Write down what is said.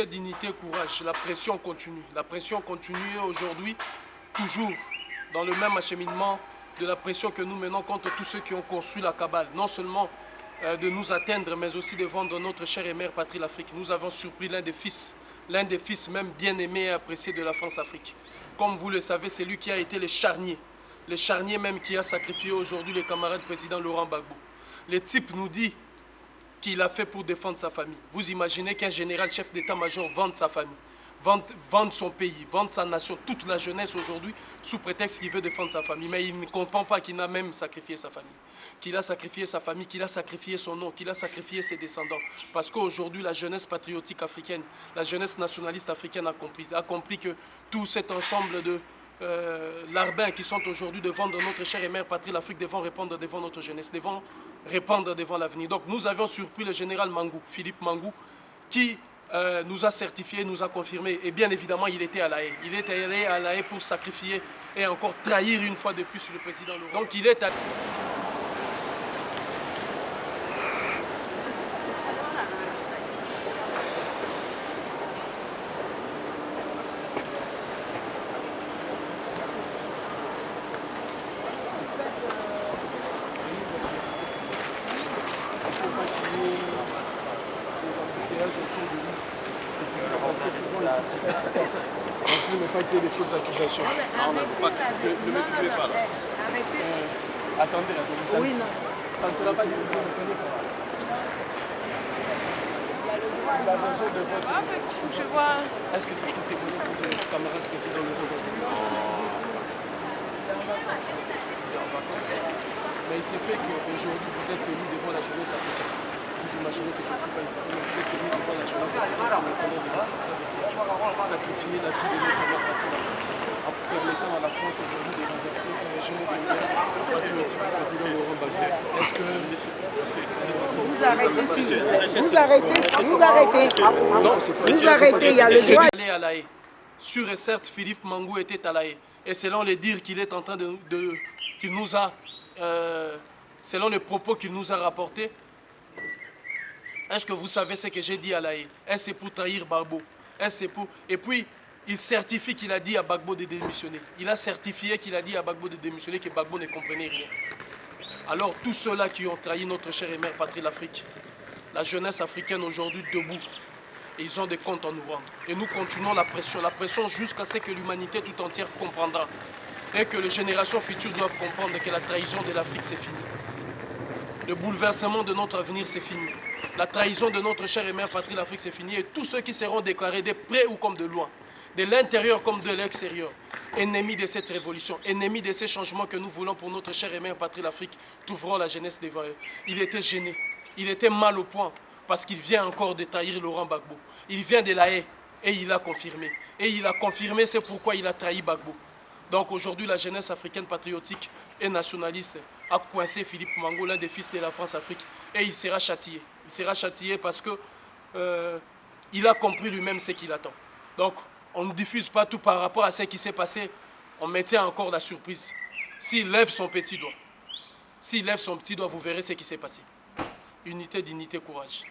Unité, dignité, courage. La pression continue. La pression continue aujourd'hui, toujours dans le même acheminement de la pression que nous menons contre tous ceux qui ont conçu la cabale. Non seulement de nous atteindre, mais aussi de vendre notre chère et mère patrie l'Afrique. Nous avons surpris l'un des fils même bien aimés et appréciés de la France-Afrique. Comme vous le savez, c'est lui qui a été le charnier même qui a sacrifié aujourd'hui le camarade président Laurent Gbagbo. Le type nous dit qu'il a fait pour défendre sa famille. Vous imaginez qu'un général chef d'état-major vende sa famille, vende son pays, vende sa nation, toute la jeunesse aujourd'hui, sous prétexte qu'il veut défendre sa famille. Mais il ne comprend pas qu'il a même sacrifié sa famille. Qu'il a sacrifié sa famille, qu'il a sacrifié son nom, qu'il a sacrifié ses descendants. Parce qu'aujourd'hui, la jeunesse patriotique africaine, la jeunesse nationaliste africaine a compris que tout cet ensemble de larbins qui sont aujourd'hui devant notre chère et mère patrie l'Afrique, devant répondre devant notre jeunesse, devant répandre devant l'avenir. Donc nous avions surpris le général Mangou, Philippe Mangou, qui nous a certifié, nous a confirmé, et bien évidemment il était à La Haye. Il était allé à La Haye pour sacrifier et encore trahir une fois de plus le président Laurent. Donc il est allé... On ne pas qu'il y ait des fausses accusations. Non, mais ne me filmez pas là. Arrêtez. Attendez, ça, oui, non. Ça ne sera pas difficile, ne prenez pas. Il a besoin de votre... Ah, parce qu'il faut que je vois... Est-ce que c'est tout évolué pour le camarade président de Mais il s'est fait qu'aujourd'hui vous êtes venu devant la jeunesse africaine. Vous imaginez que je ne suis pas italien, vous êtes venu devant la jeunesse africaine pour reconnaître des responsabilités, sacrifier la vie de notre mère patrie en permettant à la France aujourd'hui de renverser un régime de guerre patriotique du président Laurent Gbagbo. Est-ce que... Vous arrêtez, s'il vous plaît. Vous arrêtez. Non, c'est pas... Vous arrêtez, il y a le droit. Aller à La Haye. Sûr et certes, Philippe Mangou était à La Haye. Et selon les dires qu'il est en train qu'il nous a... selon les propos qu'il nous a rapportés, est-ce que vous savez ce que j'ai dit à La Haye? Est-ce pour trahir Gbagbo? Est-ce pour... Et puis, il certifie qu'il a dit à Gbagbo de démissionner. Il a certifié qu'il a dit à Gbagbo de démissionner, que Gbagbo ne comprenait rien. Alors, tous ceux-là qui ont trahi notre chère et mère patrie l'Afrique, la jeunesse africaine aujourd'hui debout, et ils ont des comptes à nous rendre. Et nous continuons la pression jusqu'à ce que l'humanité tout entière comprendra. Et que les générations futures doivent comprendre que la trahison de l'Afrique, c'est fini. Le bouleversement de notre avenir, c'est fini. La trahison de notre chère et mère patrie l'Afrique, c'est fini. Et tous ceux qui seront déclarés de près ou comme de loin, de l'intérieur comme de l'extérieur, ennemis de cette révolution, ennemis de ces changements que nous voulons pour notre chère et mère patrie l'Afrique, trouveront la jeunesse devant eux. Il était gêné, il était mal au point, parce qu'il vient encore de trahir Laurent Gbagbo. Il vient de La Haye et il a confirmé. Et il a confirmé, c'est pourquoi il a trahi Gbagbo. Donc aujourd'hui, la jeunesse africaine patriotique et nationaliste a coincé Philippe Mangou, l'un des fils de la France-Afrique, et il sera châtié. Il sera châtié parce que il a compris lui-même ce qu'il attend. Donc, on ne diffuse pas tout par rapport à ce qui s'est passé. On maintient encore la surprise. S'il lève son petit doigt, vous verrez ce qui s'est passé. Unité, dignité, courage.